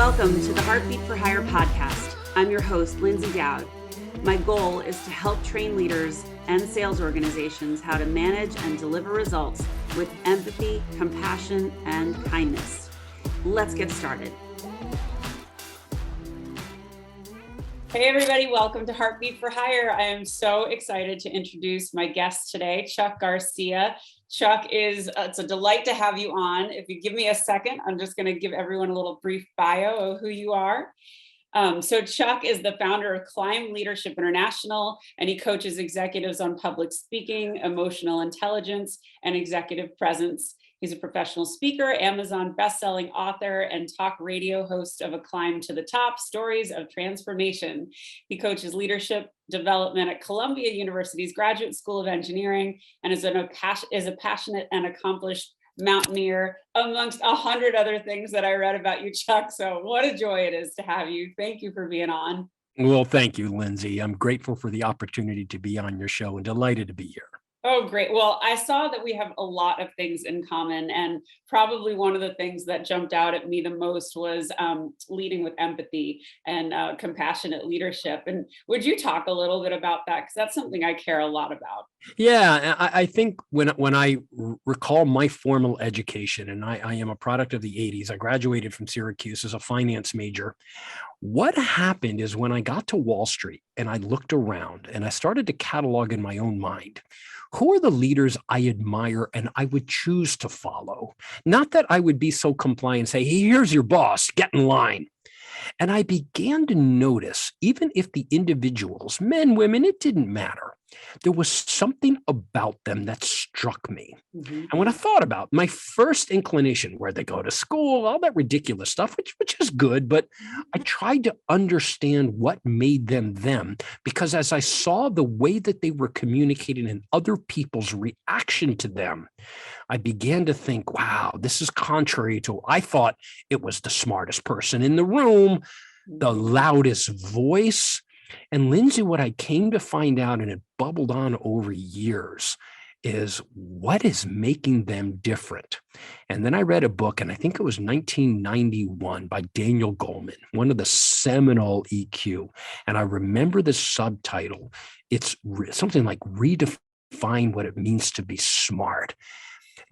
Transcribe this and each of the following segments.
Welcome to the Heartbeat for Hire podcast. I'm your host, Lyndsay Dowd. My goal is to help train leaders and sales organizations how to manage and deliver results with empathy, compassion, and kindness. Let's get started. Hey everybody, welcome to Heartbeat for Hire. I am so excited to introduce my guest today, Chuck Garcia. Chuck it's a delight to have you on. If you give me a second, I'm just going to give everyone a little brief bio of who you are. So Chuck is the founder of Climb Leadership International, and he coaches executives on public speaking, emotional intelligence, and executive presence. He's a professional speaker, Amazon bestselling author, and talk radio host of A Climb to the Top, Stories of Transformation. He coaches leadership development at Columbia University's Graduate School of Engineering and is a passionate and accomplished mountaineer, amongst 100 other things that I read about you, Chuck. So what a joy it is to have you. Thank you for being on. Well, thank you, Lyndsay. I'm grateful for the opportunity to be on your show and delighted to be here. Oh, great. Well, I saw that we have a lot of things in common, and probably one of the things that jumped out at me the most was leading with empathy and compassionate leadership. And would you talk a little bit about that? Because that's something I care a lot about. Yeah, I think when I recall my formal education, and I am a product of the 80s, I graduated from Syracuse as a finance major. What happened is when I got to Wall Street and I looked around and I started to catalog in my own mind, who are the leaders I admire and I would choose to follow? Not that I would be so compliant and say, hey, here's your boss, get in line. And I began to notice, even if the individuals, men, women, it didn't matter, there was something about them that struck me. Mm-hmm. And when I thought about my first inclination, where they go to school, all that ridiculous stuff, which is good, but I tried to understand what made them them, because as I saw the way that they were communicating and other people's reaction to them, I began to think, wow, this is contrary to, I thought it was the smartest person in the room, the loudest voice. And Lyndsay, what I came to find out, and it bubbled on over years, is what is making them different. And then I read a book, and I think it was 1991 by Daniel Goleman, one of the seminal EQ. And I remember the subtitle. It's something like redefine what it means to be smart.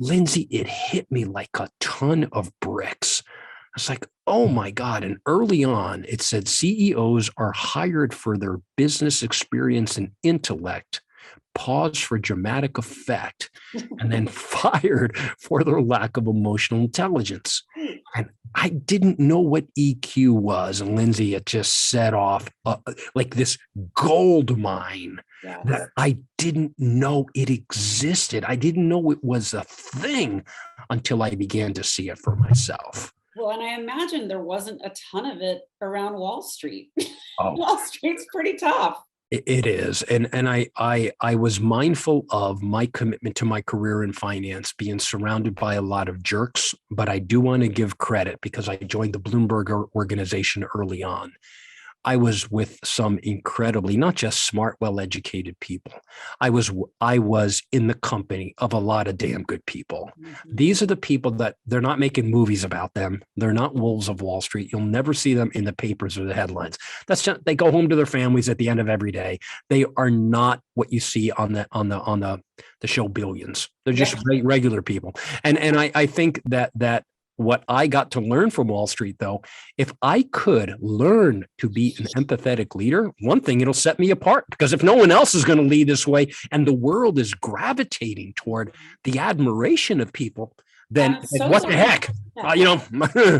Lyndsay, it hit me like a ton of bricks. I was like, oh my God. And early on, it said CEOs are hired for their business experience and intellect, pause for dramatic effect, and then fired for their lack of emotional intelligence. And I didn't know what EQ was. And Lyndsay, it just set off like this gold mine. Yes. That I didn't know it existed. I didn't know it was a thing until I began to see it for myself. Well, and I imagine there wasn't a ton of it around Wall Street. Oh. Wall Street's pretty tough. It is. And I was mindful of my commitment to my career in finance, being surrounded by a lot of jerks, but I do want to give credit because I joined the Bloomberg organization early on. I was with some incredibly, not just smart, well-educated people. I was in the company of a lot of damn good people. Mm-hmm. These are the people that they're not making movies about them. They're not wolves of Wall Street. You'll never see them in the papers or the headlines. That's just, they go home to their families at the end of every day. They are not what you see on the show Billions. They're just regular people. And I think that what I got to learn from Wall Street, though, if I could learn to be an empathetic leader, one thing, it'll set me apart, because if no one else is going to lead this way and the world is gravitating toward the admiration of people, then what the heck?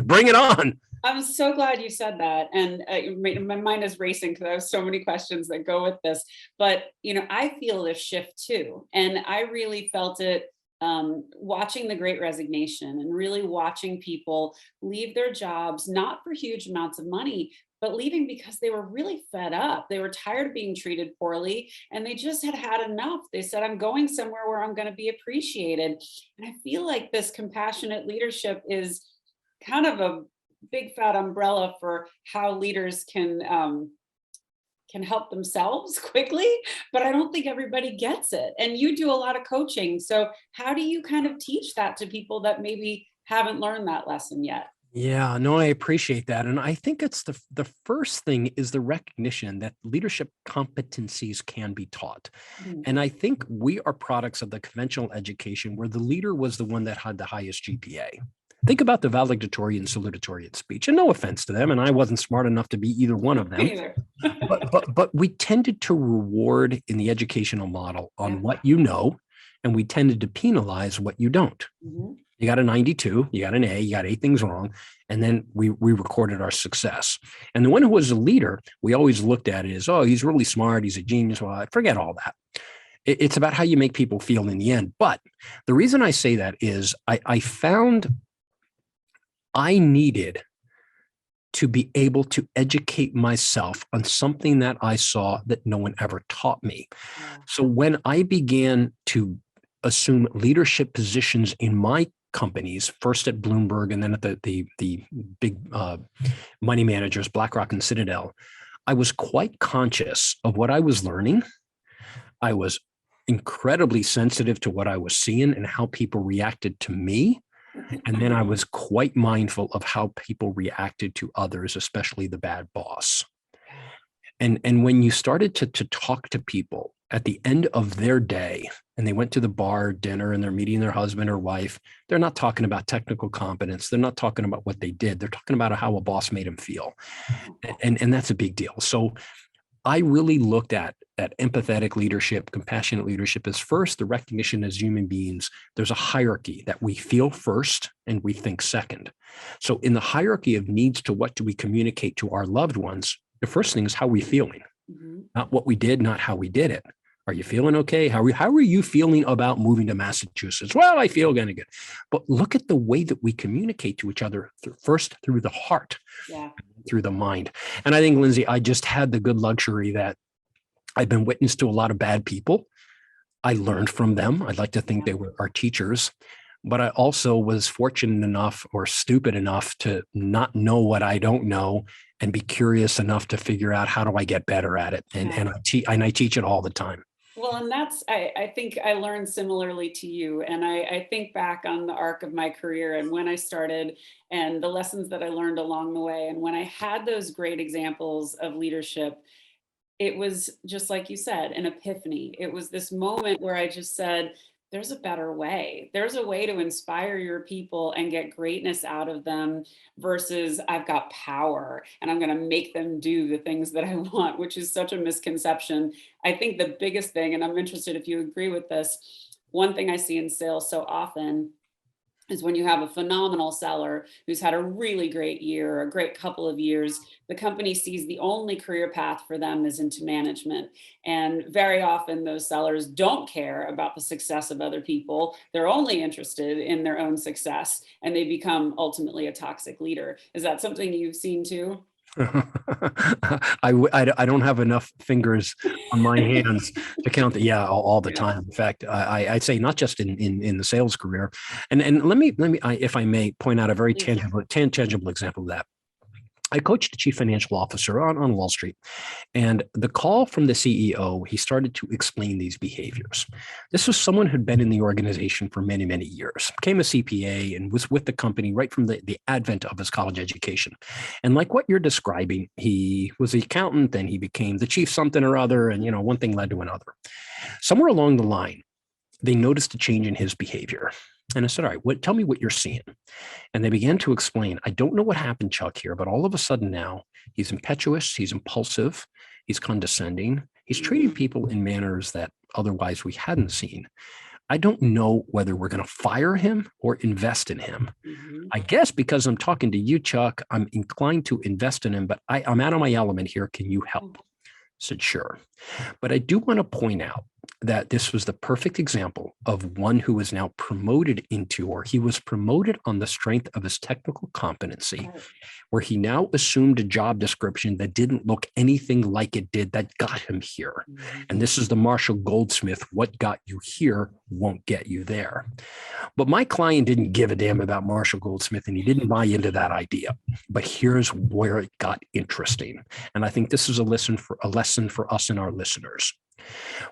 Bring it on. I'm so glad you said that. And my mind is racing because I have so many questions that go with this. But, I feel this shift too. And I really felt it watching the Great Resignation and really watching people leave their jobs, not for huge amounts of money, but leaving because they were really fed up. They were tired of being treated poorly, and they just had enough. They said, I'm going somewhere where I'm going to be appreciated. And I feel like this compassionate leadership is kind of a big fat umbrella for how leaders can help themselves quickly, but I don't think everybody gets it. And you do a lot of coaching. So how do you kind of teach that to people that maybe haven't learned that lesson yet? Yeah, no, I appreciate that. And I think it's the first thing is the recognition that leadership competencies can be taught. Mhm. And I think we are products of the conventional education where the leader was the one that had the highest GPA. Think about the valedictorian, salutatorian speech, and no offense to them, and I wasn't smart enough to be either one of them. Me either. But we tended to reward in the educational model on Yeah. what you know, and we tended to penalize what you don't. Mhm. You got a 92, you got an A, you got 8 things wrong. And then we recorded our success. And the one who was a leader, we always looked at it as, oh, he's really smart, he's a genius. Well, I forget all that. It's about how you make people feel in the end. But the reason I say that is I found I needed to be able to educate myself on something that I saw that no one ever taught me. Yeah. So when I began to assume leadership positions in my companies, first at Bloomberg and then at the big money managers, BlackRock and Citadel, I was quite conscious of what I was learning. I was incredibly sensitive to what I was seeing and how people reacted to me. And then I was quite mindful of how people reacted to others, especially the bad boss. And when you started to talk to people at the end of their day and they went to the bar dinner and they're meeting their husband or wife, they're not talking about technical competence. They're not talking about what they did. They're talking about how a boss made them feel. And that's a big deal. So I really looked at empathetic leadership, compassionate leadership as first the recognition as human beings. There's a hierarchy that we feel first and we think second. So in the hierarchy of needs to what do we communicate to our loved ones, the first thing is how we feeling, not what we did, not how we did it. Are you feeling okay? How are you feeling about moving to Massachusetts? Well, I feel kind of good. But look at the way that we communicate to each other first through the heart, through the mind. And I think, Lyndsay, I just had the good luxury that I've been witness to a lot of bad people. I learned from them. I'd like to think they were our teachers. But I also was fortunate enough or stupid enough to not know what I don't know and be curious enough to figure out how do I get better at it. And I teach it all the time. Well, and I think I learned similarly to you. And I think back on the arc of my career and when I started and the lessons that I learned along the way. And when I had those great examples of leadership, it was just like you said, an epiphany. It was this moment where I just said, there's a better way. There's a way to inspire your people and get greatness out of them versus I've got power and I'm going to make them do the things that I want, which is such a misconception. I think the biggest thing, and I'm interested if you agree with this, one thing I see in sales so often is when you have a phenomenal seller who's had a really great year, a great couple of years, the company sees the only career path for them is into management. And very often those sellers don't care about the success of other people. They're only interested in their own success and they become ultimately a toxic leader. Is that something you've seen too? I don't have enough fingers on my hands to count the all the time. In fact, I'd say not just in the sales career, and let me if I may point out a very tangible example of that. I coached a chief financial officer on Wall Street, and the call from the CEO, he started to explain these behaviors. This was someone who'd been in the organization for many, many years, became a CPA and was with the company right from the advent of his college education. And like what you're describing, he was the accountant, then he became the chief something or other, and one thing led to another. Somewhere along the line, they noticed a change in his behavior. And I said, all right, tell me what you're seeing. And they began to explain, I don't know what happened, Chuck, here, but all of a sudden now he's impetuous, he's impulsive, he's condescending, he's treating people in manners that otherwise we hadn't seen. I don't know whether we're going to fire him or invest in him. I guess because I'm talking to you, Chuck, I'm inclined to invest in him, but I'm out of my element here. Can you help? I said, sure. But I do want to point out that this was the perfect example of one who is now promoted into, or he was promoted on the strength of his technical competency, where he now assumed a job description that didn't look anything like it did that got him here. And this is the Marshall Goldsmith, what got you here won't get you there. But my client didn't give a damn about Marshall Goldsmith, and he didn't buy into that idea. But here's where it got interesting. And I think this is a lesson for us in our our listeners.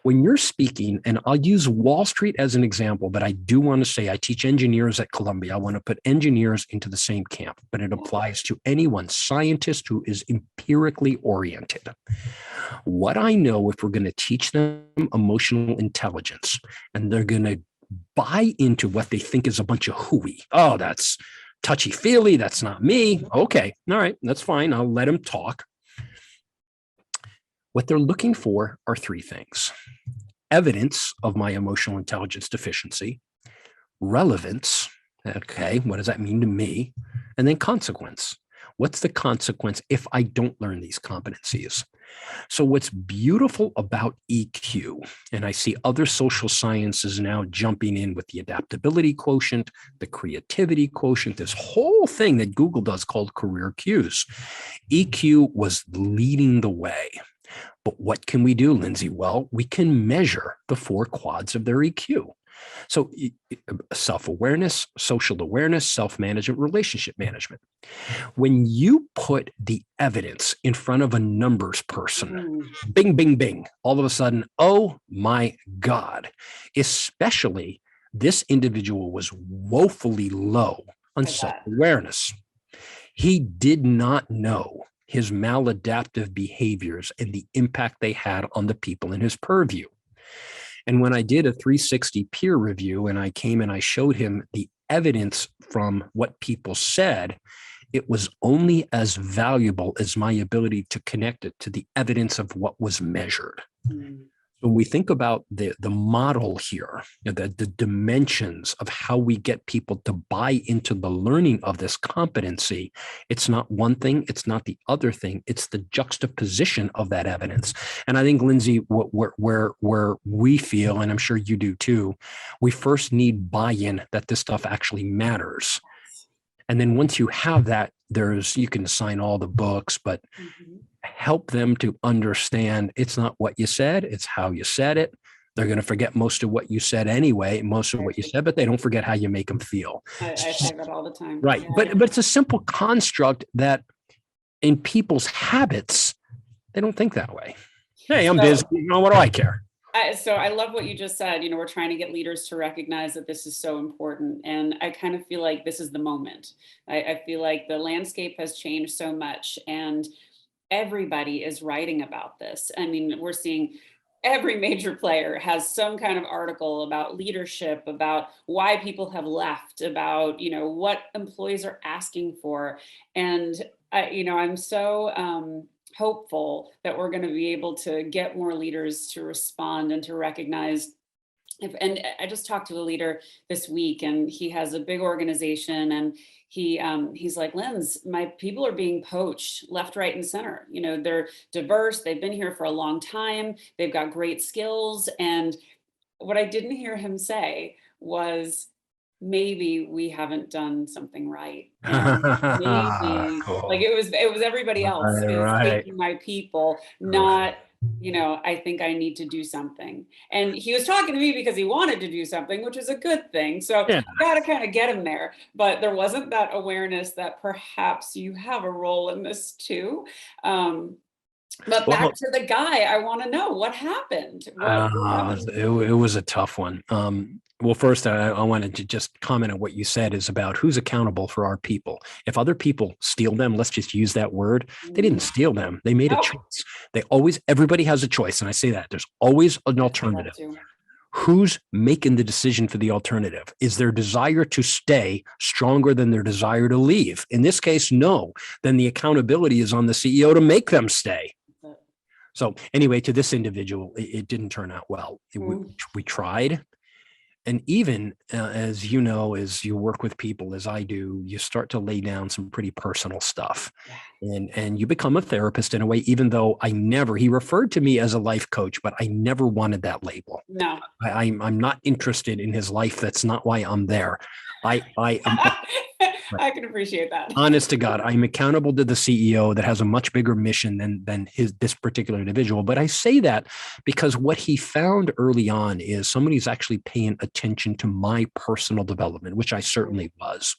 When you're speaking, and I'll use Wall Street as an example, but I do want to say I teach engineers at Columbia. I want to put engineers into the same camp, but it applies to anyone, scientist who is empirically oriented. What I know, if we're going to teach them emotional intelligence and they're going to buy into what they think is a bunch of hooey. Oh, that's touchy-feely. That's not me. Okay. All right. That's fine. I'll let them talk. What they're looking for are three things: evidence of my emotional intelligence deficiency, relevance. Okay, what does that mean to me? And then consequence. What's the consequence if I don't learn these competencies? So what's beautiful about EQ, and I see other social sciences now jumping in with the adaptability quotient, the creativity quotient, this whole thing that Google does called career cues. EQ was leading the way. But what can we do, Lyndsay? Well, we can measure the four quads of their EQ. So self-awareness, social awareness, self-management, relationship management. When you put the evidence in front of a numbers person, bing, bing, bing, all of a sudden, oh my God, especially this individual was woefully low on self-awareness. He did not know his maladaptive behaviors and the impact they had on the people in his purview. And when I did a 360 peer review and I came and I showed him the evidence from what people said, it was only as valuable as my ability to connect it to the evidence of what was measured. When we think about the model here, the dimensions of how we get people to buy into the learning of this competency, it's not one thing, it's not the other thing, it's the juxtaposition of that evidence. And I think, Lyndsay, where we feel, and I'm sure you do too, we first need buy-in that this stuff actually matters. And then once you have that, you can assign all the books, but help them to understand it's not what you said, it's how you said it. They're going to forget most of what you said anyway, but they don't forget how you make them feel. I say that all the time. Right. Yeah. But it's a simple construct that in people's habits, they don't think that way. Hey, I'm busy. What do I care? So I love what you just said. We're trying to get leaders to recognize that this is so important. And I kind of feel like this is the moment. I feel like the landscape has changed so much and everybody is writing about this. I mean, we're seeing every major player has some kind of article about leadership, about why people have left, about, what employees are asking for. And, I'm so hopeful that we're going to be able to get more leaders to respond and to recognize. And I just talked to a leader this week, and he has a big organization, and he's like, Linz, my people are being poached left, right, and center. They're diverse. They've been here for a long time. They've got great skills. And what I didn't hear him say was, maybe we haven't done something right. And maybe like it was everybody else is taking my people, not, I think I need to do something. And he was talking to me because he wanted to do something, which is a good thing. So I got to kind of get him there. But there wasn't that awareness that perhaps you have a role in this too. But back to the guy, I want to know what happened. It was a tough one. Well, first, I wanted to just comment on what you said is about who's accountable for our people. If other people steal them, let's just use that word. They didn't steal them. They made a choice. Everybody has a choice. And I say that there's always an alternative. Who's making the decision for the alternative? Is their desire to stay stronger than their desire to leave? In this case, no. Then the accountability is on the CEO to make them stay. So anyway, to this individual, it didn't turn out well. We tried. And even as you know, as you work with people, as I do, you start to lay down some pretty personal stuff. And you become a therapist in a way, even though he referred to me as a life coach, but I never wanted that label. No, I'm not interested in his life. That's not why I'm there. I can appreciate that. Honest to God, I'm accountable to the CEO that has a much bigger mission than this particular individual. But I say that because what he found early on is somebody's actually paying attention to my personal development, which I certainly was.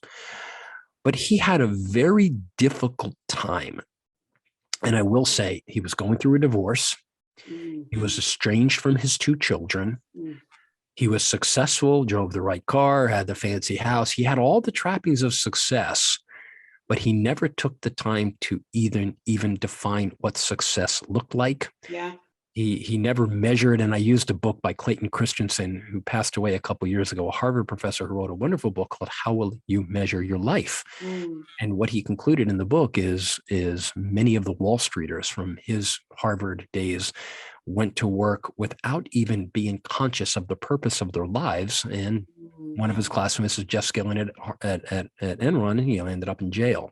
But he had a very difficult time. And I will say he was going through a divorce. Mm, He was estranged from his two children. mm. He was successful, drove the right car, had the fancy house. He had all the trappings of success, but he never took the time to even define what success looked like. Yeah. He never measured, and I used a book by Clayton Christensen, who passed away a couple of years ago, a Harvard professor who wrote a wonderful book called How Will You Measure Your Life? Mm, And what he concluded in the book is many of the Wall Streeters from his Harvard days went to work without even being conscious of the purpose of their lives. And mm. one of his classmates is Jeff Skilling at Enron, and ended up in jail.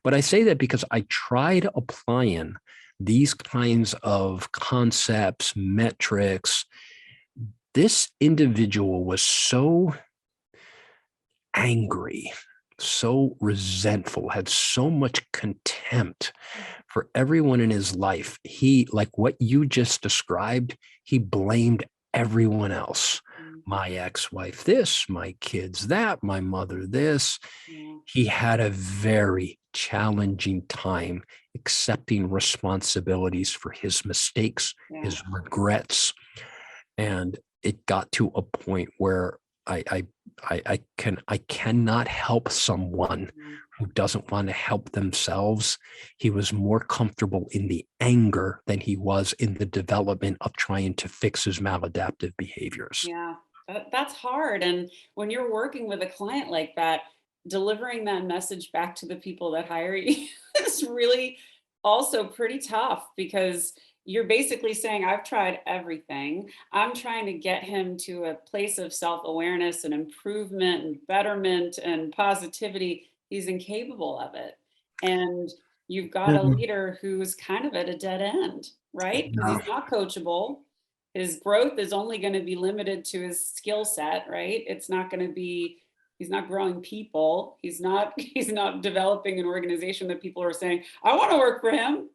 But I say that because I tried applying these kinds of concepts, metrics. This individual was so angry, so resentful, had so much contempt for everyone in his life. He, like what you just described, he blamed everyone else. My ex-wife this, my kids that, my mother this. Yeah. He had a very challenging time accepting responsibilities for his mistakes, Yeah. his regrets. And it got to a point where I cannot help someone who doesn't want to help themselves. He was more comfortable in the anger than he was in the development of trying to fix his maladaptive behaviors. Yeah, that's hard. And when you're working with a client like that, delivering that message back to the people that hire you is really also pretty tough, because you're basically saying, I've tried everything. I'm trying to get him to a place of self-awareness and improvement and betterment and positivity. He's incapable of it. And you've got a leader who's kind of at a dead end, right? Because Yeah. he's not coachable. His growth is only going to be limited to his skill set, right? It's not going to be, he's not growing people. He's not he's not developing an organization that people are saying, I want to work for him.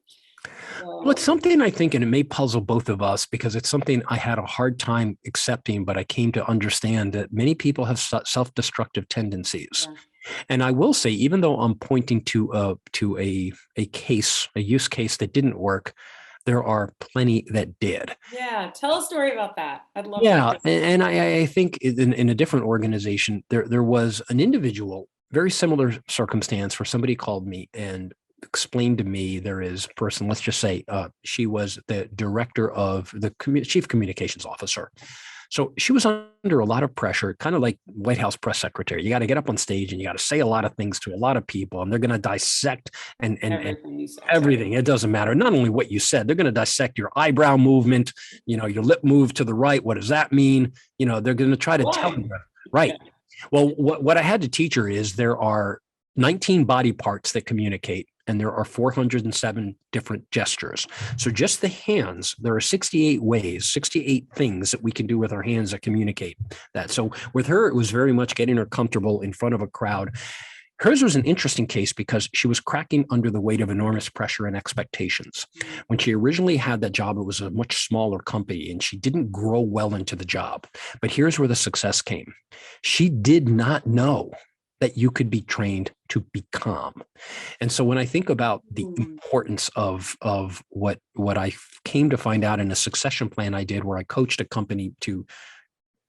Well, it's So, something I think, and it may puzzle both of us because it's something I had a hard time accepting, but I came to understand that many people have self-destructive tendencies. yeah. And I will say, even though I'm pointing to a case, a use case that didn't work, there are plenty that did. Yeah, tell a story about that. I'd love to Yeah, hear. and I think in a different organization, there was an individual, very similar circumstance, where somebody called me and explained to me there is a person, let's just say she was the director of the chief communications officer. So she was under a lot of pressure, kind of like White House press secretary. You got to get up on stage and you got to say a lot of things to a lot of people, and they're going to dissect and Everything you said. everything. It doesn't matter. Not only what you said, they're going to dissect your eyebrow movement, your lip move to the right. What does that mean? They're going to try to tell you. Right. Yeah. Well, what I had to teach her is there are 19 body parts that communicate, and there are 407 different gestures. So just the hands, there are 68 ways, 68 things that we can do with our hands that communicate that. So with her, it was very much getting her comfortable in front of a crowd. Hers was an interesting case because she was cracking under the weight of enormous pressure and expectations. When she originally had that job, it was a much smaller company and she didn't grow well into the job. But here's where the success came. She did not know that you could be trained to be calm. And so when I think about the importance of what I came to find out in a succession plan I did, where I coached a company to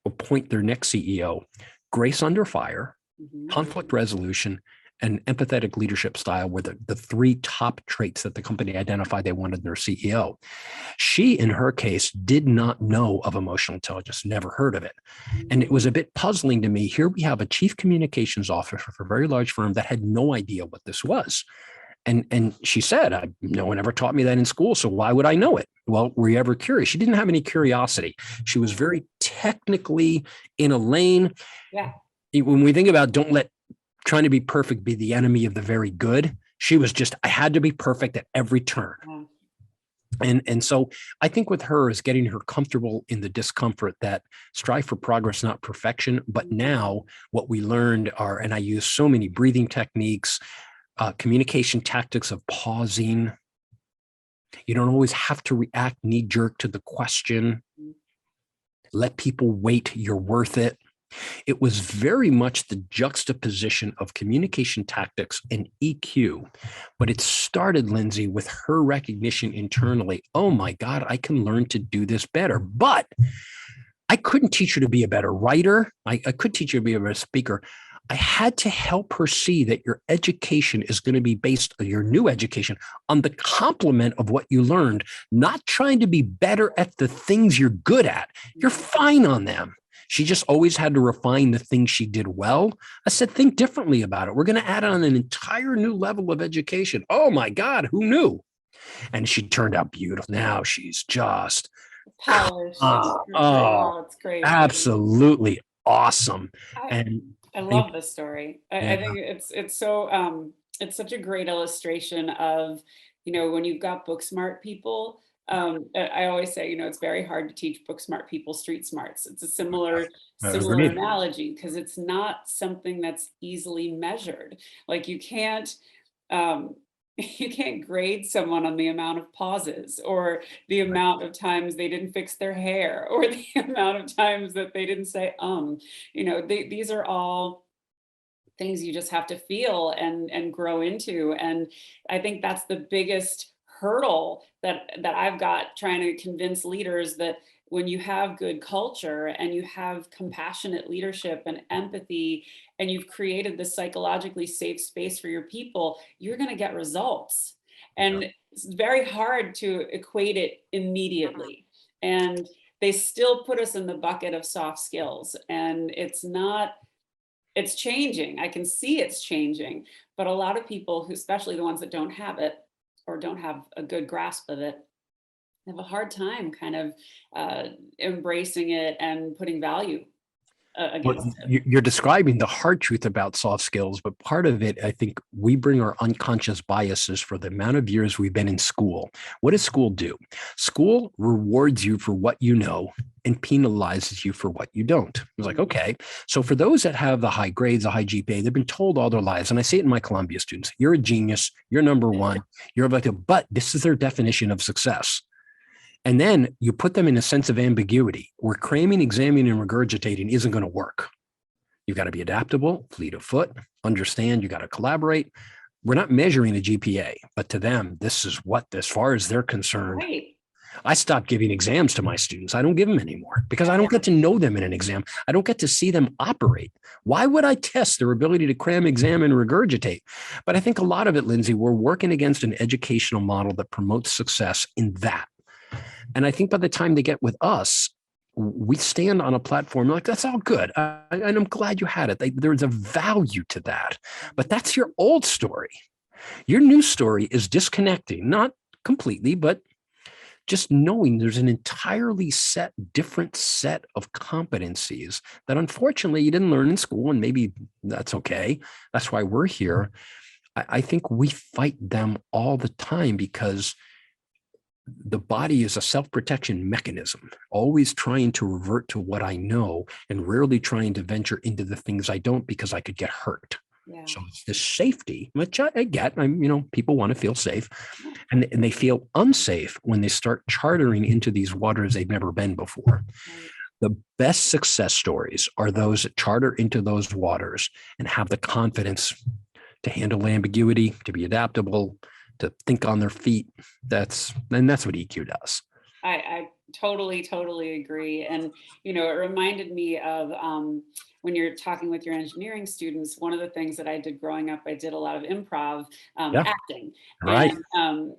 appoint their next CEO, grace under fire, conflict resolution, and empathetic leadership style were the three top traits that the company identified they wanted in their CEO. She, in her case, did not know of emotional intelligence, never heard of it. And it was a bit puzzling to me. Here we have a chief communications officer for a very large firm that had no idea what this was. And she said, no one ever taught me that in school, so why would I know it? Well, were you ever curious? She didn't have any curiosity. She was very technically in a lane. Yeah. When we think about don't let trying to be perfect be the enemy of the very good, she was just, I had to be perfect at every turn. And so I think with her is getting her comfortable in the discomfort that strive for progress, not perfection. But now what we learned are, and I use so many breathing techniques, communication tactics of pausing. You don't always have to react knee jerk to the question. Let people wait. You're worth it. It was very much the juxtaposition of communication tactics and EQ. But it started, Lyndsay, with her recognition internally. Oh my God, I can learn to do this better. But I couldn't teach her to be a better writer. I could teach her to be a better speaker. I had to help her see that your education is going to be based on your new education on the complement of what you learned, not trying to be better at the things you're good at. You're fine on them. She just always had to refine the things she did well. I said, think differently about it. We're going to add on an entire new level of education. Oh my God, who knew? And she turned out beautiful. Now she's just polished. It's great. Absolutely awesome. I love this story. I think it's so it's such a great illustration of, when you've got book smart people. I always say, it's very hard to teach book smart people street smarts. It's a similar analogy, because it's not something that's easily measured. Like you can't grade someone on the amount of pauses, or the amount of times they didn't fix their hair, or the amount of times that they didn't say these are all things you just have to feel and grow into. And I think that's the biggest hurdle that I've got, trying to convince leaders that when you have good culture and you have compassionate leadership and empathy, and you've created this psychologically safe space for your people, you're going to get results. And it's very hard to equate it immediately. And they still put us in the bucket of soft skills. And it's changing. I can see it's changing. But a lot of people who, especially the ones that don't have it or don't have a good grasp of it, have a hard time kind of embracing it and putting value against it. You're describing the hard truth about soft skills, but part of it, I think we bring our unconscious biases for the amount of years we've been in school. What does school do? School rewards you for what you know and penalizes you for what you don't. It's like, okay, so for those that have the high grades, the high GPA, they've been told all their lives, and I see it in my Columbia students, you're a genius, you're number one, you're like, but this is their definition of success. And then you put them in a sense of ambiguity where cramming, examining, and regurgitating isn't going to work. You've got to be adaptable, fleet of foot, understand, you got to collaborate. We're not measuring a GPA, but to them, this is what, as far as they're concerned, right. I stopped giving exams to my students. I don't give them anymore because I don't get to know them in an exam. I don't get to see them operate. Why would I test their ability to cram, exam, and regurgitate? But I think a lot of it, Lyndsay, we're working against an educational model that promotes success in that. And I think by the time they get with us, we stand on a platform like, that's all good. And I'm glad you had it. There's a value to that. But that's your old story. Your new story is disconnecting, not completely, but just knowing there's an entirely different set of competencies that unfortunately you didn't learn in school, and maybe that's okay. That's why we're here. I think we fight them all the time because the body is a self-protection mechanism, always trying to revert to what I know and rarely trying to venture into the things I don't because I could get hurt. Yeah. So it's this safety, which I get. People want to feel safe, and they feel unsafe when they start chartering into these waters they've never been before. Right. The best success stories are those that charter into those waters and have the confidence to handle ambiguity, to be adaptable, to think on their feet. That's what EQ does. I totally agree. And, it reminded me of when you're talking with your engineering students, one of the things that I did growing up, I did a lot of improv acting. Right. And,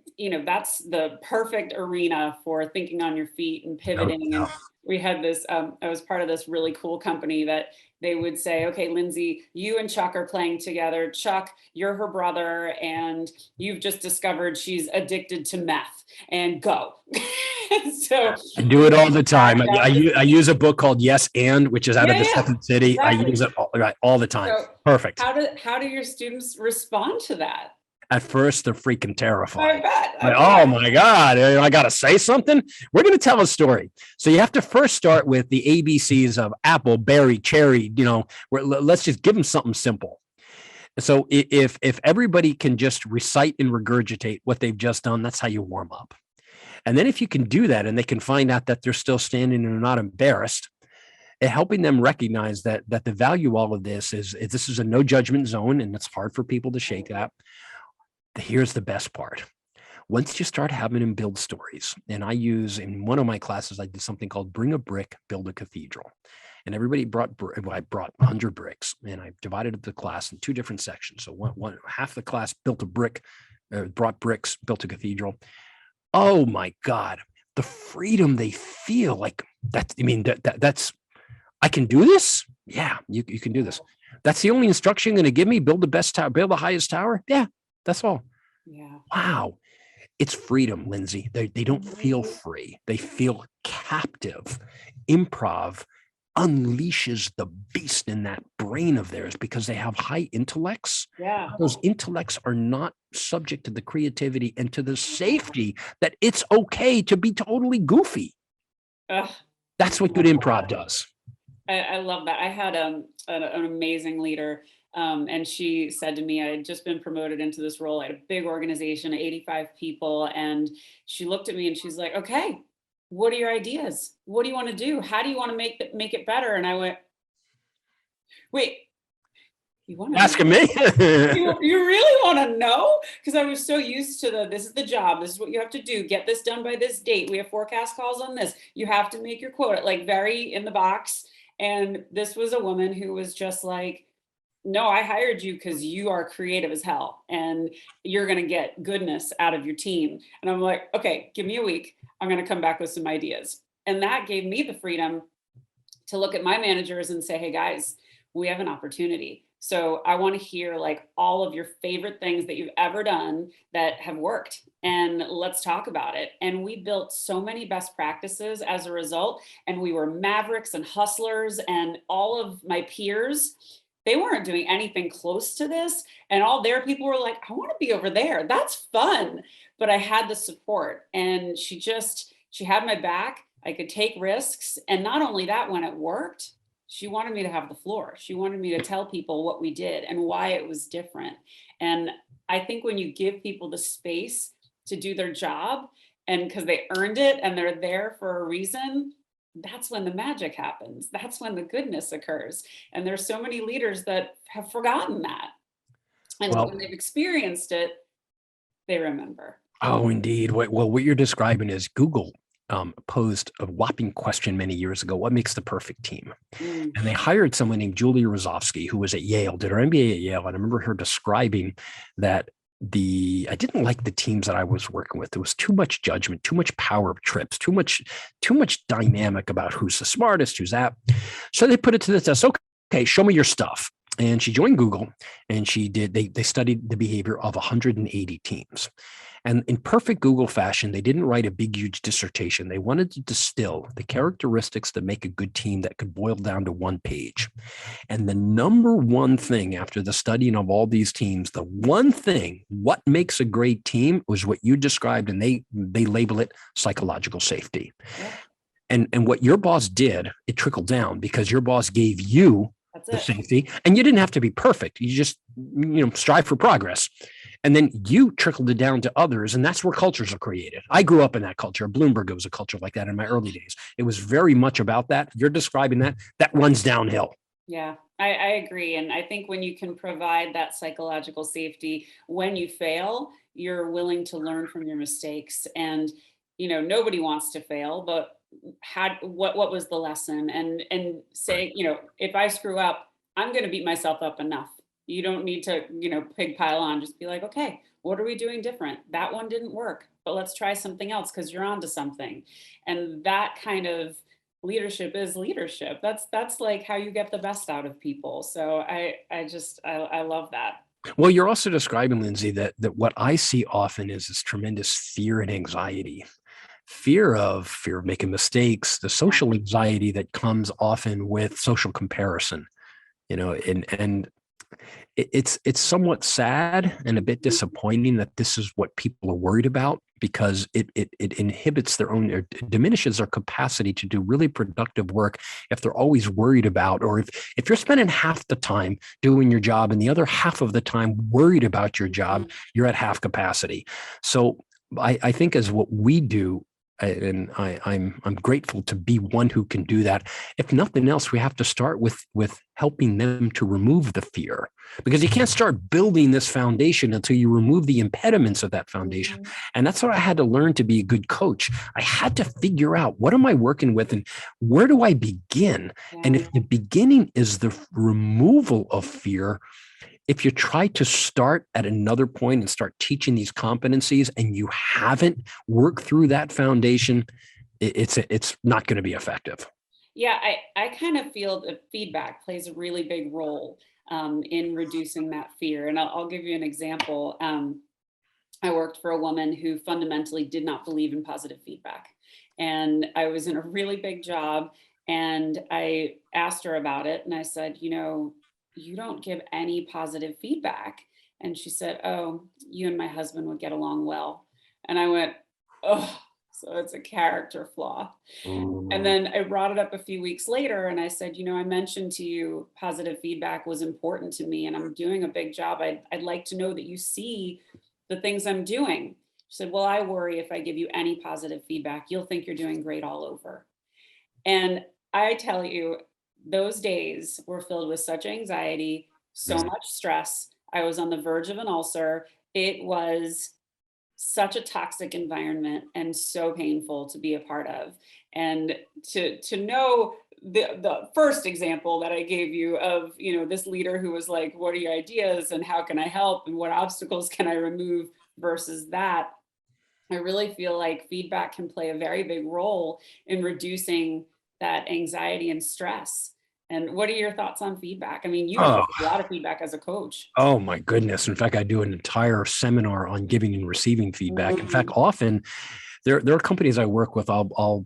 that's the perfect arena for thinking on your feet and pivoting. And we had this, I was part of this really cool company that they would say, okay, Lyndsay, you and Chuck are playing together. Chuck, you're her brother, and you've just discovered she's addicted to meth, and go. So I do it all the time. I use a book called Yes And, which is out of the Second City. Exactly. I use it all the time. So perfect. How do your students respond to that? At first, they're freaking terrified. I bet. Oh my God, I got to say something? We're going to tell a story. So you have to first start with the ABCs of apple, berry, cherry, let's just give them something simple. So if everybody can just recite and regurgitate what they've just done, that's how you warm up. And then if you can do that and they can find out that they're still standing and they're not embarrassed, helping them recognize that the value of all of this is this is a no judgment zone, and it's hard for people to shake that. Here's the best part. Once you start having them build stories, and I use in one of my classes, I did something called Bring a Brick, Build a Cathedral. And everybody I brought 100 bricks, and I divided the class in two different sections. So one half the class built a brick, brought bricks, built a cathedral. Oh my God, the freedom they feel, like that. I mean, that's, I can do this. Yeah, you can do this. That's the only instruction you're going to give me. Build the best tower, build the highest tower. Yeah, that's all. Yeah. Wow. It's freedom, Lyndsay. They don't feel free. They feel captive. Improv unleashes the beast in that brain of theirs because they have high intellects. Yeah. Those intellects are not subject to the creativity and to the safety that it's okay to be totally goofy. That's what good improv does. I love that. I had an amazing leader, and she said to me, I had just been promoted into this role at a big organization, 85 people. And she looked at me and she's like, okay, what are your ideas? What do you want to do? How do you want to make it better? And I went, wait, you want to asking me? you really want to know? Because I was so used to this is the job. This is what you have to do. Get this done by this date. We have forecast calls on this. You have to make your quota, like very in the box. And this was a woman who was just like, no, I hired you because you are creative as hell and you're going to get goodness out of your team. And I'm like, okay, give me a week. I'm going to come back with some ideas. And that gave me the freedom to look at my managers and say, hey guys, we have an opportunity. So I want to hear like all of your favorite things that you've ever done that have worked, and let's talk about it. And we built so many best practices as a result. And we were mavericks and hustlers, and all of my peers, they weren't doing anything close to this. And all their people were like, I want to be over there. That's fun. But I had the support, and she had my back. I could take risks. And not only that, when it worked, she wanted me to have the floor. She wanted me to tell people what we did and why it was different. And I think when you give people the space to do their job, and because they earned it and they're there for a reason, that's when the magic happens. That's when the goodness occurs. And there's so many leaders that have forgotten that. And when they've experienced it, they remember. Oh, indeed. What you're describing is Google posed a whopping question many years ago: what makes the perfect team? And they hired someone named Julia Rozovsky, who was at Yale, did her MBA at Yale. And I remember her describing that I didn't like the teams that I was working with. There was too much judgment, too much power trips, too much dynamic about who's the smartest, who's that. So they put it to the test. Okay, show me your stuff. And she joined Google, and they studied the behavior of 180 teams. And in perfect Google fashion, they didn't write a big, huge dissertation. They wanted to distill the characteristics that make a good team that could boil down to one page. And the number one thing after the studying of all these teams, the one thing, what makes a great team, was what you described, and they label it psychological safety. Yeah. And what your boss did, it trickled down because your boss gave you the safety, and you didn't have to be perfect. You just, strive for progress. And then you trickled it down to others, and that's where cultures are created. I grew up in that culture. Bloomberg, it was a culture like that in my early days. It was very much about that. You're describing that runs downhill. Yeah, I agree. And I think when you can provide that psychological safety, when you fail, you're willing to learn from your mistakes. And, nobody wants to fail, but what was the lesson? And say, if I screw up, I'm going to beat myself up enough. You don't need to, pig pile on. Just be like, okay, what are we doing different? That one didn't work, but let's try something else because you're onto something. And that kind of leadership is leadership. That's like how you get the best out of people. So I love that. Well, you're also describing, Lyndsay, that what I see often is this tremendous fear and anxiety. Fear of making mistakes, the social anxiety that comes often with social comparison, and it's somewhat sad and a bit disappointing that this is what people are worried about, because it inhibits it diminishes their capacity to do really productive work if they're always worried about, or if you're spending half the time doing your job and the other half of the time worried about your job, you're at half capacity. So I think as what we do I'm grateful to be one who can do that. If nothing else, we have to start with helping them to remove the fear, because you can't start building this foundation until you remove the impediments of that foundation. Mhm. And that's what I had to learn to be a good coach. I had to figure out, what am I working with and where do I begin? And Yeah. if the beginning is the removal of fear, if you try to start at another point and start teaching these competencies and you haven't worked through that foundation, it's not going to be effective. Yeah, I kind of feel that feedback plays a really big role in reducing that fear. And I'll give you an example. I worked for a woman who fundamentally did not believe in positive feedback. And I was in a really big job, and I asked her about it. And I said, you don't give any positive feedback. And she said, oh, you and my husband would get along well. And I went, oh, so it's a character flaw. And then I brought it up a few weeks later and I said, I mentioned to you positive feedback was important to me and I'm doing a big job. I'd like to know that you see the things I'm doing. She said, well, I worry if I give you any positive feedback, you'll think you're doing great all over. And I tell you, those days were filled with such anxiety, so much stress. I was on the verge of an ulcer. It was such a toxic environment and so painful to be a part of. And to know the first example that I gave you of, this leader who was like, what are your ideas and how can I help and what obstacles can I remove versus that, I really feel like feedback can play a very big role in reducing that anxiety and stress. And what are your thoughts on feedback? I mean, you must Oh, have a lot of feedback as a coach. oh my goodness. In fact, I do an entire seminar on giving and receiving feedback. In fact, often there are companies I work with. I'll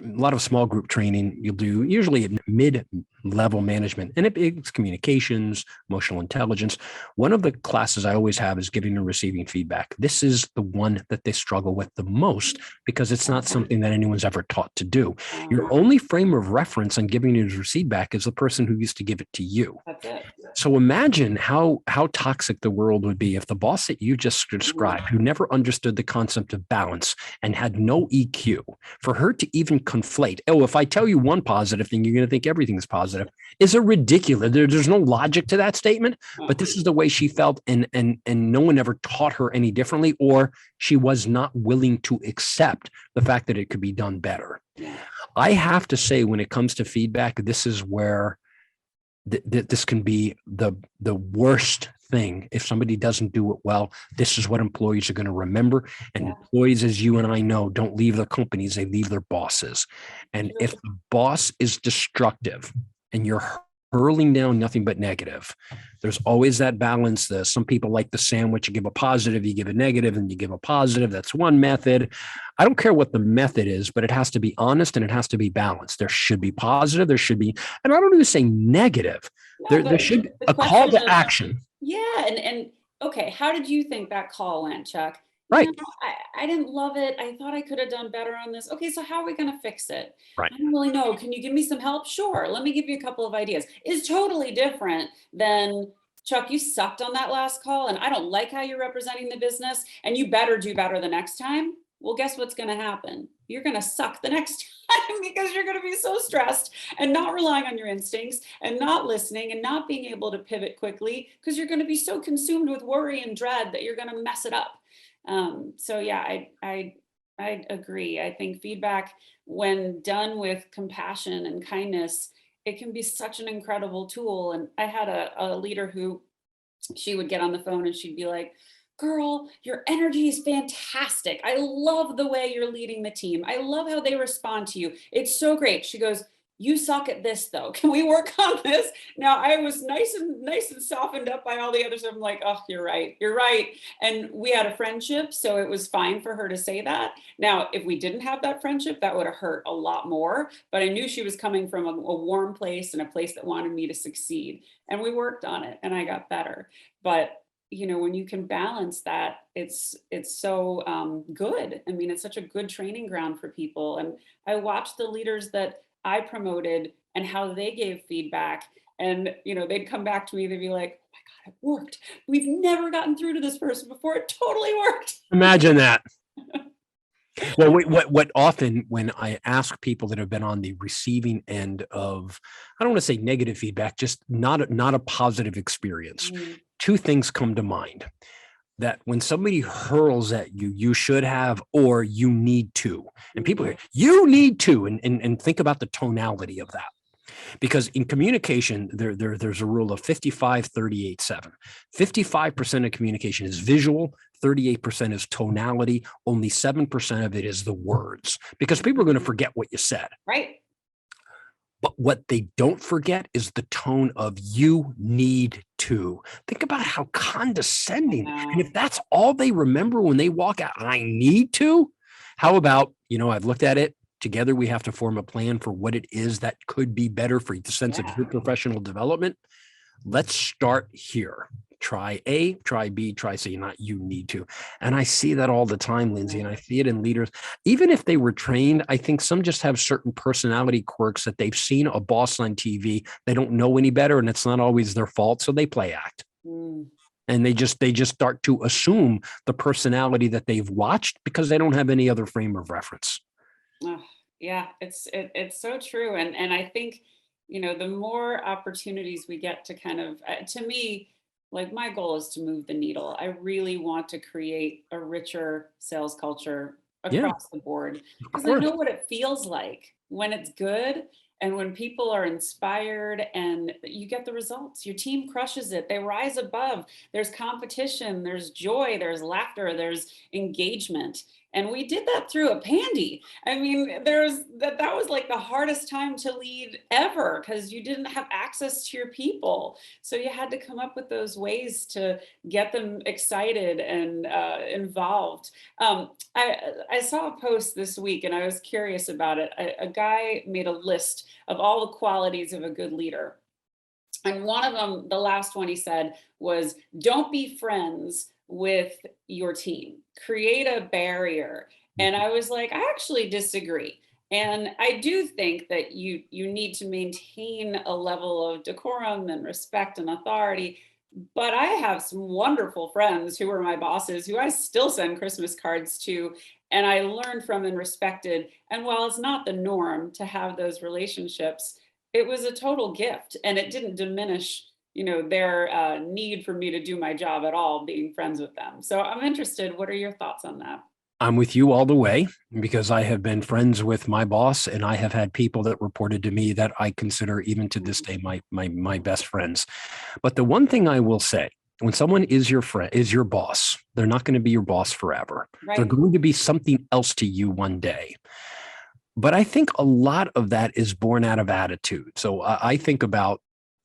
a lot of small group training you'll do usually at mid-level management, and it's communications, emotional intelligence. One of the classes I always have is giving and receiving feedback. This is the one that they struggle with the most because it's not something that anyone's ever taught to do. Your only frame of reference on giving and receiving feedback is the person who used to give it to you. That's it. So imagine how toxic the world would be if the boss that you just described, who never understood the concept of balance and had no EQ, for her to even conflate, oh, if I tell you one positive thing, you're going to think everything's positive, is a ridiculous. There's no logic to that statement, but this is the way she felt, and no one ever taught her any differently, or she was not willing to accept the fact that it could be done better. I have to say, when it comes to feedback, this is where this can be the worst thing. If somebody doesn't do it well, this is what employees are going to remember. And employees, as you and I know, don't leave their companies, they leave their bosses. And if the boss is destructive and you're hurling down nothing but negative, there's always that balance. Some people like the sandwich. You give a positive, you give a negative, and you give a positive. That's one method. I don't care what the method is, but it has to be honest and it has to be balanced. There should be positive. There should be, and I don't even say negative. There should be a call to action. Yeah. And okay, how did you think that call went, Chuck? Right. I didn't love it. I thought I could have done better on this. Okay, so how are we going to fix it? Right. I don't really know. Can you give me some help? Sure. Let me give you a couple of ideas. It's totally different than, Chuck, you sucked on that last call and I don't like how you're representing the business and you better do better the next time. Well, guess what's going to happen? You're going to suck the next time because you're going to be so stressed and not relying on your instincts and not listening and not being able to pivot quickly because you're going to be so consumed with worry and dread that you're going to mess it up. So yeah, I agree. I think feedback, when done with compassion and kindness, it can be such an incredible tool. And I had a leader who, she would get on the phone and she'd be like, girl, your energy is fantastic. I love the way you're leading the team. I love how they respond to you. It's so great. She goes, you suck at this though. Can we work on this? Now I was nice and softened up by all the others. I'm like, oh, you're right. And we had a friendship, so it was fine for her to say that. Now, if we didn't have that friendship, that would have hurt a lot more. But I knew she was coming from a warm place and a place that wanted me to succeed. And we worked on it and I got better. But when you can balance that, it's so good. I mean, it's such a good training ground for people. And I watched the leaders that I promoted and how they gave feedback. And, they'd come back to me, they'd be like, oh my God, it worked. We've never gotten through to this person before. It totally worked. Imagine that. Well, what often when I ask people that have been on the receiving end of, I don't want to say negative feedback, just not a positive experience, two things come to mind. That when somebody hurls at you, you should have, or you need to, and people hear, you need to, and think about the tonality of that. Because in communication, there's a rule of 55, 38, 7. 55% of communication is visual, 38% is tonality, only 7% of it is the words, because people are going to forget what you said. Right. But what they don't forget is the tone of you need to. Think about how condescending. And if that's all they remember when they walk out, I need to. How about, I've looked at it. Together, we have to form a plan for what it is that could be better for the sense of your professional development. Let's start here. Try A, try B, try C, not you need to. And I see that all the time, Lyndsay, and I see it in leaders. Even if they were trained, I think some just have certain personality quirks that they've seen a boss on TV. They don't know any better, and it's not always their fault, so they play act. And they just start to assume the personality that they've watched because they don't have any other frame of reference. Yeah, it's so true. And I think, the more opportunities we get to kind of, to me, like my goal is to move the needle. I really want to create a richer sales culture across the board, because I know what it feels like when it's good and when people are inspired and you get the results. Your team crushes it. They rise above. There's competition, there's joy, there's laughter, there's engagement. And we did that through a pandy. I mean, that was like the hardest time to lead ever, because you didn't have access to your people. So you had to come up with those ways to get them excited and involved. I saw a post this week and I was curious about it. A guy made a list of all the qualities of a good leader. And one of them, the last one he said was, don't be friends with your team, create a barrier. And I was like, I actually disagree. And I do think that you need to maintain a level of decorum and respect and authority. But I have some wonderful friends who are my bosses who I still send Christmas cards to, and I learned from and respected. And while it's not the norm to have those relationships, it was a total gift, and it didn't diminish their need for me to do my job at all, being friends with them. So I'm interested. What are your thoughts on that? I'm with you all the way, because I have been friends with my boss, and I have had people that reported to me that I consider even to this day my best friends. But the one thing I will say, when someone is your friend, is your boss, they're not going to be your boss forever. Right. They're going to be something else to you one day. But I think a lot of that is born out of attitude. So I think about,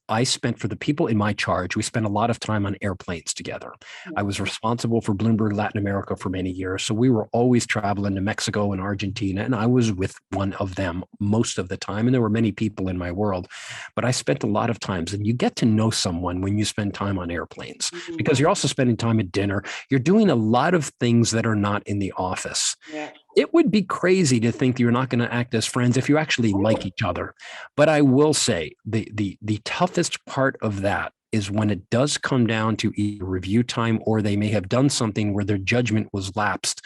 I spent, for the people in my charge, we spent a lot of time on airplanes together. I was responsible for Bloomberg Latin America for many years. So we were always traveling to Mexico and Argentina, and I was with one of them most of the time. And there were many people in my world, but I spent a lot of times, and you get to know someone when you spend time on airplanes, because you're also spending time at dinner. You're doing a lot of things that are not in the office. Yeah. It would be crazy to think you're not going to act as friends if you actually like each other. But I will say the toughest part of that is when it does come down to either review time, or they may have done something where their judgment was lapsed,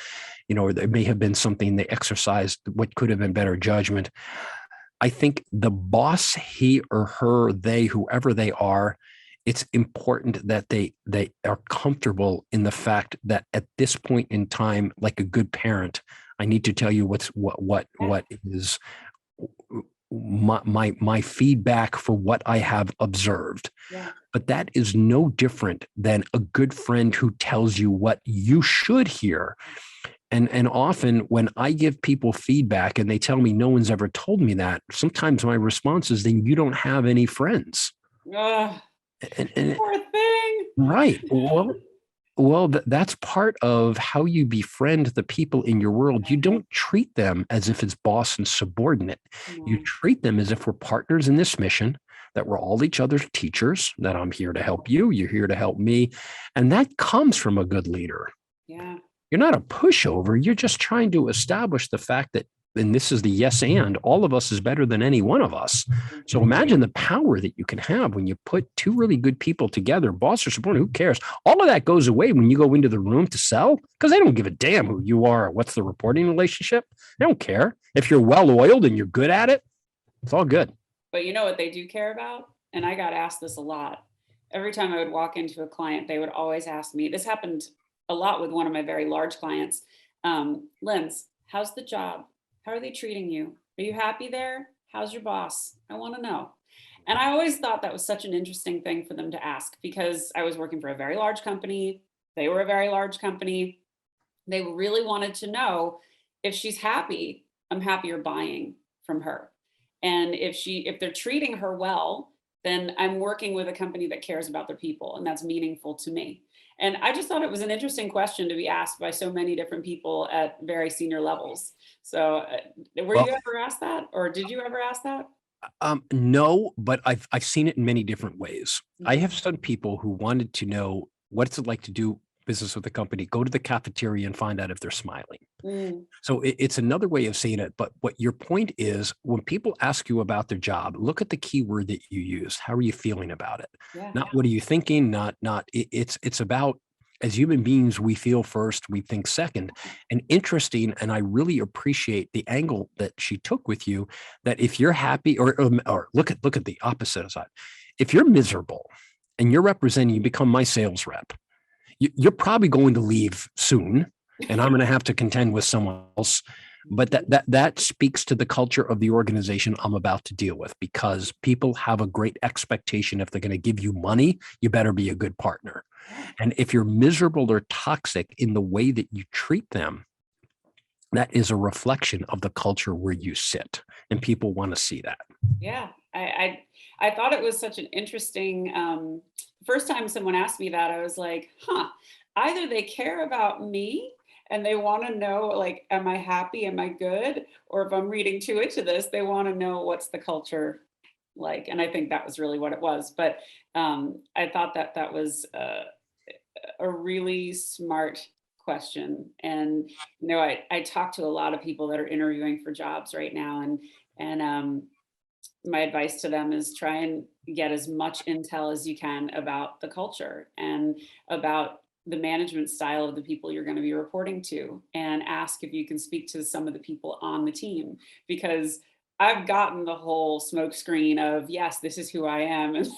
or there may have been something they exercised what could have been better judgment. I think the boss, he or her, they, whoever they are, it's important that they are comfortable in the fact that at this point in time, like a good parent, I need to tell you what is my feedback for what I have observed. Yeah. But that is no different than a good friend who tells you what you should hear. And often when I give people feedback and they tell me no one's ever told me that, sometimes my response is, then you don't have any friends. And poor thing. Right. Well, that's part of how you befriend the people in your world. You don't treat them as if it's boss and subordinate. You treat them as if we're partners in this mission, that we're all each other's teachers, that I'm here to help you, you're here to help me. And that comes from a good leader. Yeah. You're not a pushover. You're just trying to establish the fact that and this is the yes and, all of us is better than any one of us. So imagine the power that you can have when you put two really good people together, boss or supporter, who cares? All of that goes away when you go into the room to sell, because they don't give a damn who you are or what's the reporting relationship. They don't care. If you're well-oiled and you're good at it, it's all good. But you know what they do care about? And I got asked this a lot. Every time I would walk into a client, they would always ask me, this happened a lot with one of my very large clients. Linz, how's the job? How are they treating you? Are you happy there? How's your boss? I want to know. And I always thought that was such an interesting thing for them to ask, because I was working for a very large company. They were a very large company. They really wanted to know, if she's happy, I'm happier buying from her. And if they're treating her well, then I'm working with a company that cares about their people, and that's meaningful to me. And I just thought it was an interesting question to be asked by so many different people at very senior levels. So were you ever asked that, or did you ever ask that? No, but I've seen it in many different ways. I have some people who wanted to know, what's it like to do business with a company, go to the cafeteria and find out if they're smiling. So it's another way of saying it. But what your point is, when people ask you about their job, look at the keyword that you use. How are you feeling about it? Yeah. Not what are you thinking? It's about, as human beings, we feel first, we think second. And interesting, and I really appreciate the angle that she took with you, that if you're happy, or look at the opposite side. If you're miserable and you're representing, you become my sales rep, you're probably going to leave soon, and I'm going to have to contend with someone else. But that speaks to the culture of the organization I'm about to deal with, because people have a great expectation. If they're going to give you money, you better be a good partner. And if you're miserable or toxic in the way that you treat them, that is a reflection of the culture where you sit, and people want to see that. Yeah, I thought it was such an interesting, first time someone asked me that, I was like, either they care about me and they want to know, like, am I happy? Am I good? Or if I'm reading too into this, they want to know what's the culture like. And I think that was really what it was. But I thought that was a really smart question. And, I talk to a lot of people that are interviewing for jobs right now, and my advice to them is try and get as much intel as you can about the culture and about the management style of the people you're going to be reporting to, and ask if you can speak to some of the people on the team, because I've gotten the whole smoke screen of, yes, this is who I am. And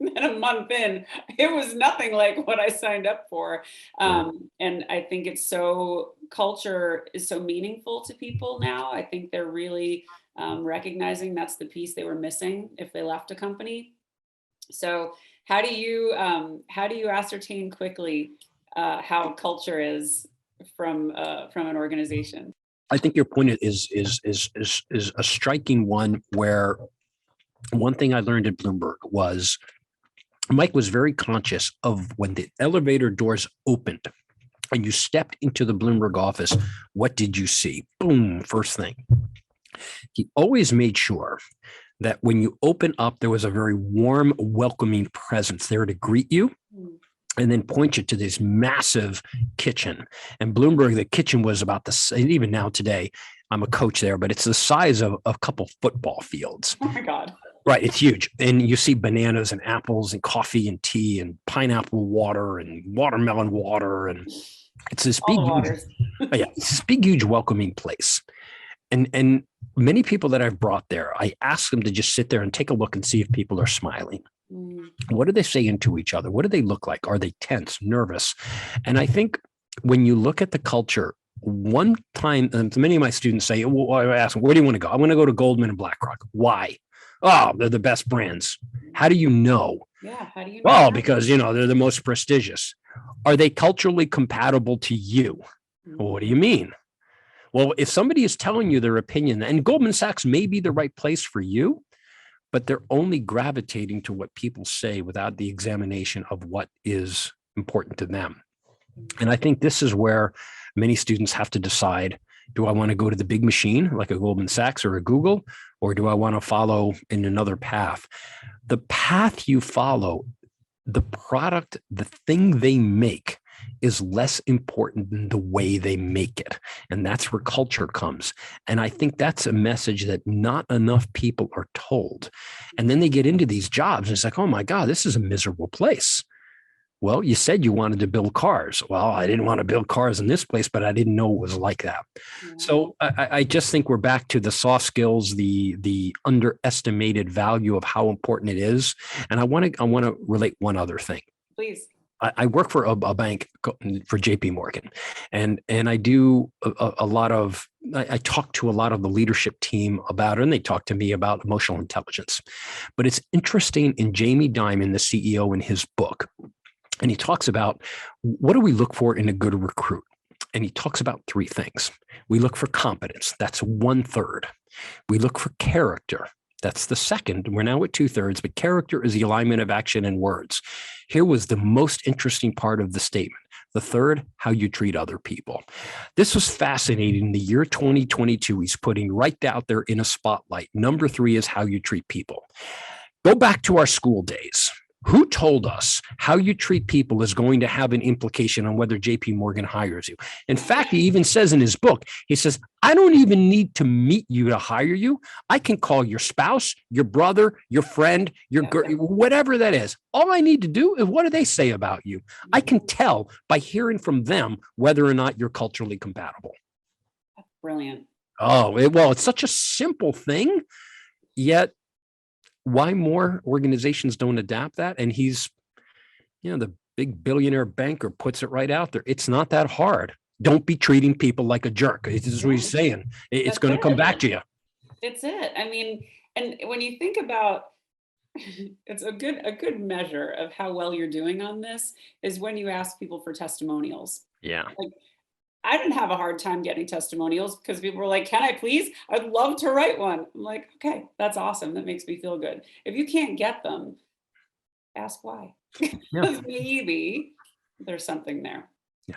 then a month in, it was nothing like what I signed up for. And I think culture is so meaningful to people now. I think they're really recognizing that's the piece they were missing if they left a company. So how do you ascertain quickly how culture is from an organization? I think your point is a striking one, where one thing I learned at Bloomberg was Mike was very conscious of when the elevator doors opened and you stepped into the Bloomberg office, what did you see? Boom, first thing. He always made sure that when you open up, there was a very warm, welcoming presence there to greet you, and then point you to this massive kitchen. And Bloomberg, the kitchen was about even now today, I'm a coach there, but it's the size of a couple football fields. Oh my God. Right. It's huge. And you see bananas and apples and coffee and tea and pineapple water and watermelon water. And it's this big, it's this big, huge welcoming place. And many people that I've brought there, I ask them to just sit there and take a look and see if people are smiling. What are they saying to each other? What do they look like? Are they tense, nervous? And I think when you look at the culture, one time, and many of my students say, well, I ask them, where do you want to go? I want to go to Goldman and BlackRock. Why? Oh, they're the best brands. How do you know? Yeah, how do you know? Well, because, they're the most prestigious. Are they culturally compatible to you? Well, what do you mean? Well, if somebody is telling you their opinion, and Goldman Sachs may be the right place for you, but they're only gravitating to what people say without the examination of what is important to them. And I think this is where many students have to decide, do I want to go to the big machine like a Goldman Sachs or a Google, or do I want to follow in another path? The path you follow, the product, the thing they make is less important than the way they make it. And that's where culture comes. And I think that's a message that not enough people are told. And then they get into these jobs and it's like, oh my God, this is a miserable place. Well, you said you wanted to build cars. Well, I didn't want to build cars in this place, but I didn't know it was like that. Yeah. So I just think we're back to the soft skills, the underestimated value of how important it is. And I want to relate one other thing. Please. I work for a bank for JP Morgan, and I do a lot of, I talk to a lot of the leadership team about it, and they talk to me about emotional intelligence. But it's interesting in Jamie Dimon, the CEO, in his book, and he talks about what do we look for in a good recruit? And he talks about three things. We look for competence. That's 1/3. We look for character. That's the second. We're now at 2/3, but character is the alignment of action and words. Here was the most interesting part of the statement. The third, how you treat other people. This was fascinating. In the year 2022, he's putting right out there in a spotlight. Number 3 is how you treat people. Go back to our school days. Who told us how you treat people is going to have an implication on whether JP Morgan hires you? In fact, he even says in his book, he says, I don't even need to meet you to hire you. I can call your spouse, your brother, your friend, your girl, whatever that is. All I need to do is what do they say about you? I can tell by hearing from them whether or not you're culturally compatible. Brilliant. Oh, well, it's such a simple thing, yet why more organizations don't adapt that? And he's, the big billionaire banker puts it right out there. It's not that hard. Don't be treating people like a jerk. This is what he's saying. It's going to come back to you. It's it. I mean, and when you think about, it's a good measure of how well you're doing on this is when you ask people for testimonials. Yeah. Like, I didn't have a hard time getting testimonials because people were like, can I please? I'd love to write one. I'm like, okay, that's awesome. That makes me feel good. If you can't get them, ask why. Because maybe there's something there. Yeah.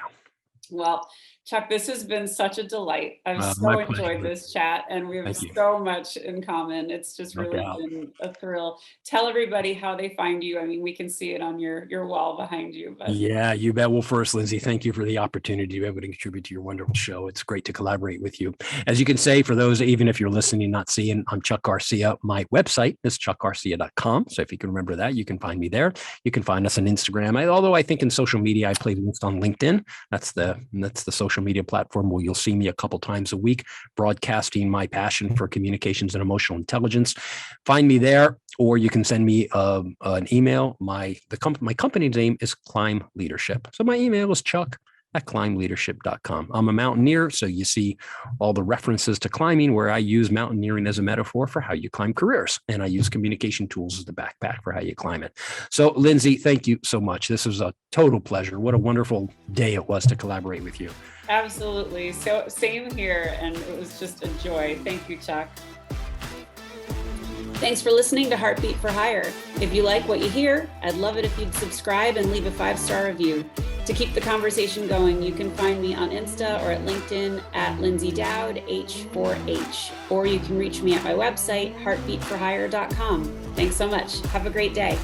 Well, Chuck, this has been such a delight. I've so enjoyed this chat, and we have so much in common. It's just really been a thrill. Tell everybody how they find you. I mean, we can see it on your wall behind you. But yeah, you bet. Well, first, Lyndsay, thank you for the opportunity to be able to contribute to your wonderful show. It's great to collaborate with you. As you can say, for those, even if you're listening, not seeing, I'm Chuck Garcia. My website is chuckgarcia.com. So if you can remember that, you can find me there. You can find us on Instagram. Although I think in social media, I play links on LinkedIn. That's the social media platform where you'll see me a couple times a week broadcasting my passion for communications and emotional intelligence. Find me there, or you can send me an email. My company's name is Climb Leadership. So my email is chuck@climbleadership.com. I'm a mountaineer, so you see all the references to climbing where I use mountaineering as a metaphor for how you climb careers, and I use communication tools as the backpack for how you climb it. So, Lyndsay, thank you so much. This was a total pleasure. What a wonderful day it was to collaborate with you. Absolutely. So same here, and it was just a joy. Thank you, Chuck. Thanks for listening to Heartbeat for Hire. If you like what you hear, I'd love it if you'd subscribe and leave a 5-star review. To keep the conversation going, you can find me on Insta or at LinkedIn at Lyndsay Dowd, H4H, or you can reach me at my website, heartbeatforhire.com. Thanks so much. Have a great day.